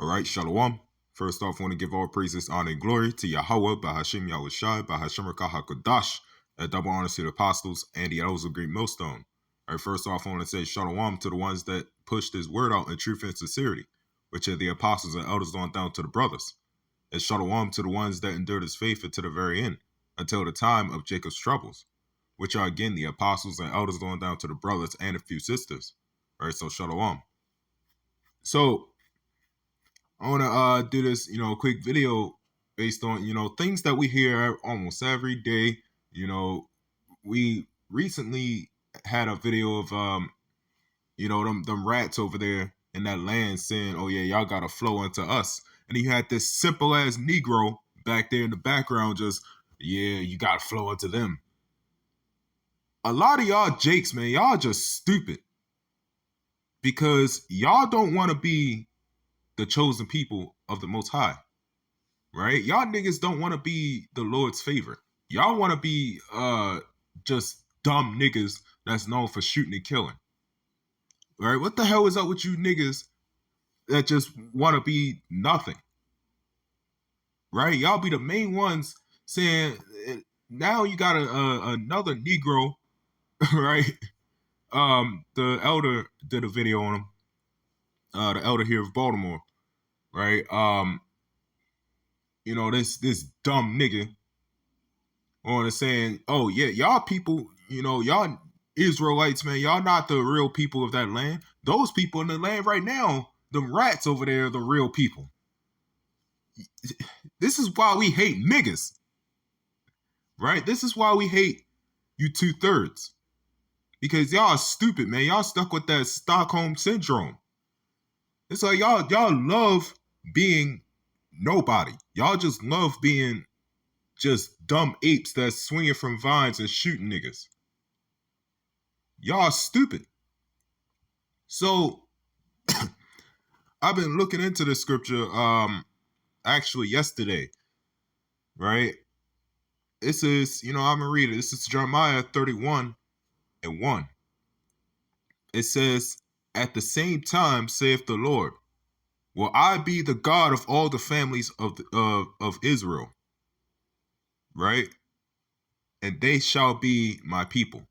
All right, Shalom. First off, I want to give all praises, honor, and glory to Yahweh, Bahashim Yahushai, Bahashim Rakah HaKadosh, a double honor to the apostles and the elders of Great Millstone. All right, first off, I want to say Shalom to the ones that push this word out in truth and sincerity, which are the apostles and elders on down to the brothers. And Shalom to the ones that endured his faith until the very end, until the time of Jacob's troubles, which are again the apostles and elders on down to the brothers and a few sisters. All right, so Shalom. So, I want to do this, quick video based on, things that we hear almost every day. We recently had a video of, them rats over there in that land saying, oh, yeah, y'all got to flow into us. And you had this simple ass Negro back there in the background just, yeah, you got to flow into them. A lot of y'all jakes, man, y'all just stupid because y'all don't want to be the chosen people of the Most High. Right? Y'all niggas don't want to be the Lord's favorite. Y'all want to be just dumb niggas that's known for shooting and killing. Right? What the hell is up with you niggas that just want to be nothing? Right? Y'all be the main ones saying, now you got another Negro, right? The elder did a video on him. The elder here of Baltimore, right? This dumb nigga on saying, oh yeah, y'all people, y'all Israelites, man, y'all not the real people of that land. Those people in the land right now, them rats over there are the real people. This is why we hate niggas. Right? This is why we hate you 2/3. Because y'all are stupid, man. Y'all stuck with that Stockholm syndrome. It's like y'all love being nobody. Y'all just love being just dumb apes that's swinging from vines and shooting niggas. Y'all stupid. So I've been looking into the scripture actually yesterday, right? This is, I'm gonna read it. This is Jeremiah 31:1. It says, at the same time, saith the Lord, will I be the God of all the families of Israel, right? And they shall be my people.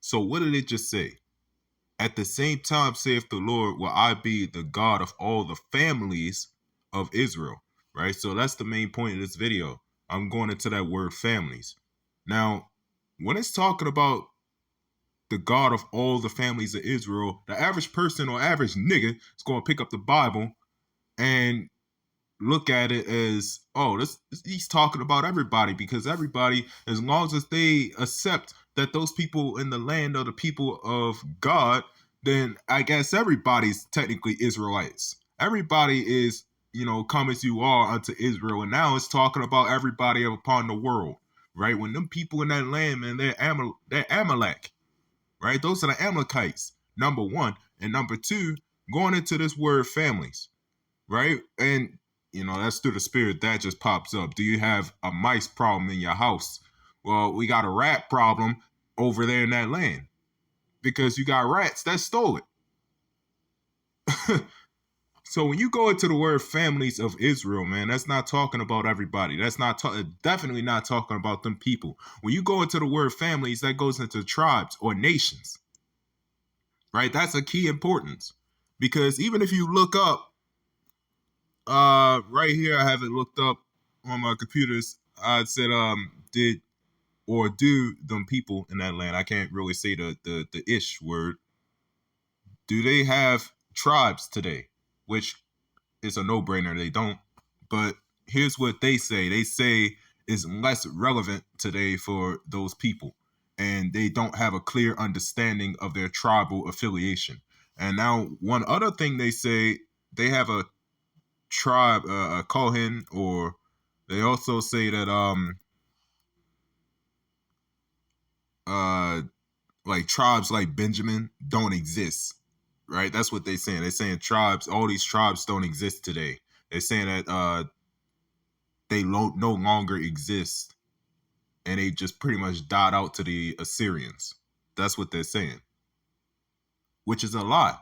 So what did it just say? At the same time, saith the Lord, will I be the God of all the families of Israel, right? So that's the main point of this video. I'm going into that word families. Now, when it's talking about the God of all the families of Israel, the average person or average nigga is going to pick up the Bible and look at it as, oh, he's talking about everybody, because everybody, as long as they accept that those people in the land are the people of God, then I guess everybody's technically Israelites. Everybody is, come as you are unto Israel. And now it's talking about everybody upon the world, right? When them people in that land, man, they're Amalek, right? Those are the Amalekites, number one. And number two, going into this word families, right? And that's through the spirit that just pops up. Do you have a mice problem in your house? Well, we got a rat problem over there in that land because you got rats that stole it. So when you go into the word families of Israel, man, that's not talking about everybody. That's not definitely not talking about them people. When you go into the word families, that goes into tribes or nations, right? That's a key importance, because even if you look up, right here, I have it looked up on my computers. I said, did or do them people in that land? I can't really say the ish word. Do they have tribes today? Which is a no-brainer. They don't. But here's what they say. They say it's less relevant today for those people, and they don't have a clear understanding of their tribal affiliation. And now one other thing they say, they have a tribe, a Kohen, or they also say that like tribes like Benjamin don't exist, right? That's what they're saying. They're saying tribes, all these tribes don't exist today. They're saying that they no longer exist, and they just pretty much died out to the Assyrians. That's what they're saying, which is a lie.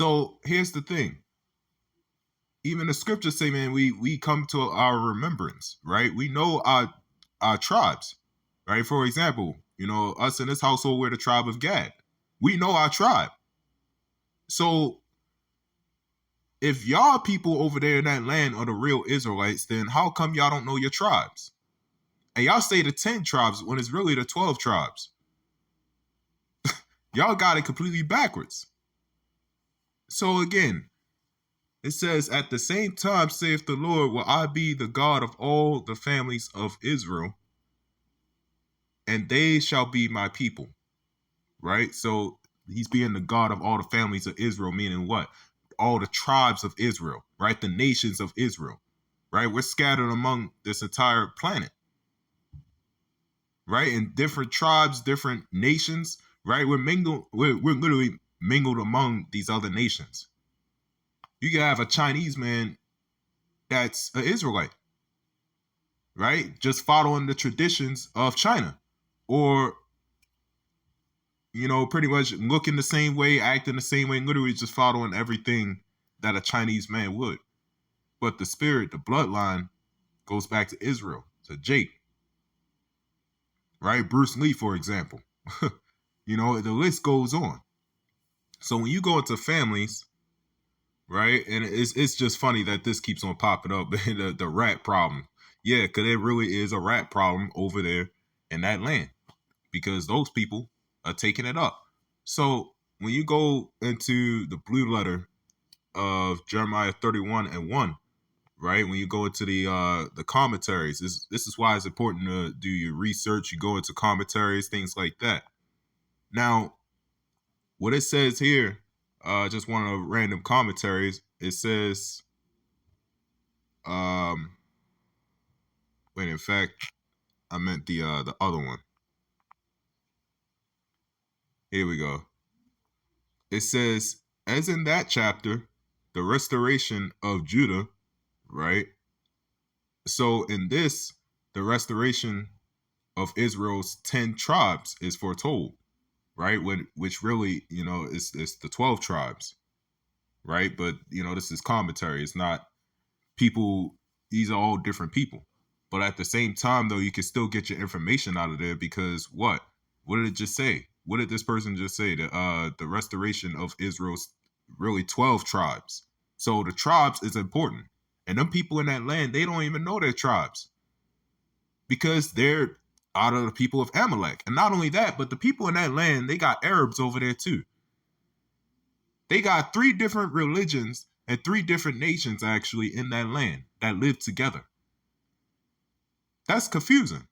So here's the thing. Even the scriptures say, man, we come to our remembrance, right? We know our tribes, right? For example, us in this household, we're the tribe of Gad. We know our tribe. So if y'all people over there in that land are the real Israelites, then how come y'all don't know your tribes? And y'all say the 10 tribes when it's really the 12 tribes. Y'all got it completely backwards. So again, it says, at the same time, saith the Lord, will I be the God of all the families of Israel, and they shall be my people. Right? So he's being the God of all the families of Israel, meaning what? All the tribes of Israel, right? The nations of Israel, right? We're scattered among this entire planet, right? And different tribes, different nations, right? We're literally mingled among these other nations. You can have a Chinese man that's an Israelite, right? Just following the traditions of China, or pretty much looking the same way, acting the same way, literally just following everything that a Chinese man would. But the spirit, the bloodline, goes back to Israel, to Jake, right? Bruce Lee, for example. The list goes on. So when you go into families, right, and it's just funny that this keeps on popping up, the rat problem. Yeah, because it really is a rat problem over there in that land, because those people are taking it up. So when you go into the blue letter of Jeremiah 31:1, right? When you go into the commentaries, this is why it's important to do your research. You go into commentaries, things like that. Now, what it says here, just one of the random commentaries, it says, wait, in fact, I meant the other one. Here we go. It says, as in that chapter, the restoration of Judah, right? So in this, the restoration of Israel's 10 tribes is foretold, right? Which really, is the 12 tribes, right? But, this is commentary. It's not people. These are all different people. But at the same time, though, you can still get your information out of there, because what? What did it just say? What did this person just say? The restoration of Israel's really 12 tribes. So the tribes is important. And them people in that land, they don't even know their tribes, because they're out of the people of Amalek. And not only that, but the people in that land, they got Arabs over there too. They got 3 different religions and 3 different nations actually in that land that live together. That's confusing.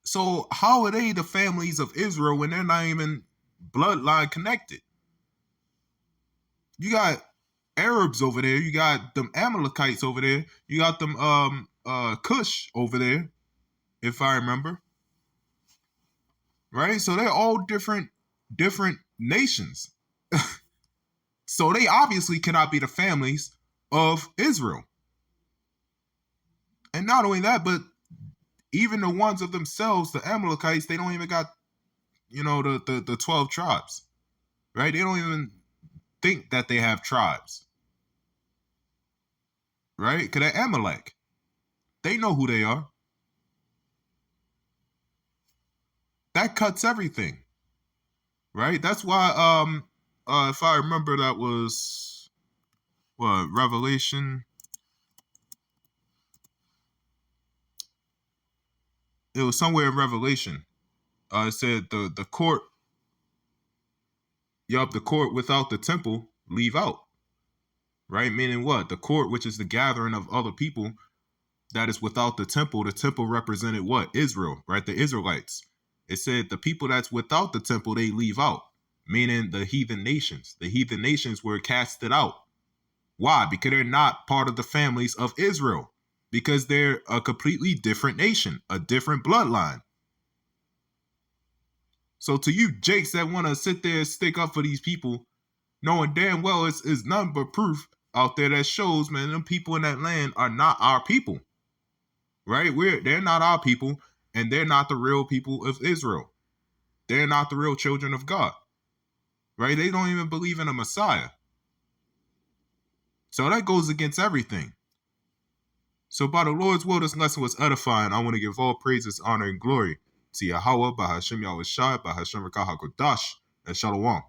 So how are they the families of Israel when they're not even bloodline connected? You got Arabs over there, you got them Amalekites over there, you got them Cush over there, if I remember. Right? So they're all different nations. So they obviously cannot be the families of Israel. And not only that, but even the ones of themselves, the Amalekites, they don't even got, the 12 tribes. Right? They don't even think that they have tribes. Right? Because they're Amalek. They know who they are. That cuts everything. Right? That's why, if I remember, that was, Revelation. It was somewhere in Revelation. It said the court, the court without the temple, leave out. Right? Meaning what? The court, which is the gathering of other people, that is without the temple represented what? Israel, right? The Israelites. It said the people that's without the temple, they leave out, meaning the heathen nations. The heathen nations were casted out. Why? Because they're not part of the families of Israel, because they're a completely different nation, a different bloodline. So to you Jakes that want to sit there and stick up for these people, knowing damn well it's nothing but proof out there that shows, man, them people in that land are not our people. Right? They're not our people, and they're not the real people of Israel. They're not the real children of God. right? They don't even believe in a Messiah. So that goes against everything. So by the Lord's will, this lesson was edifying. I want to give all praises, honor, and glory to Yahweh, by Hashem Yahweh Shai, by Hashem Rakah HaKodash, and Shalom.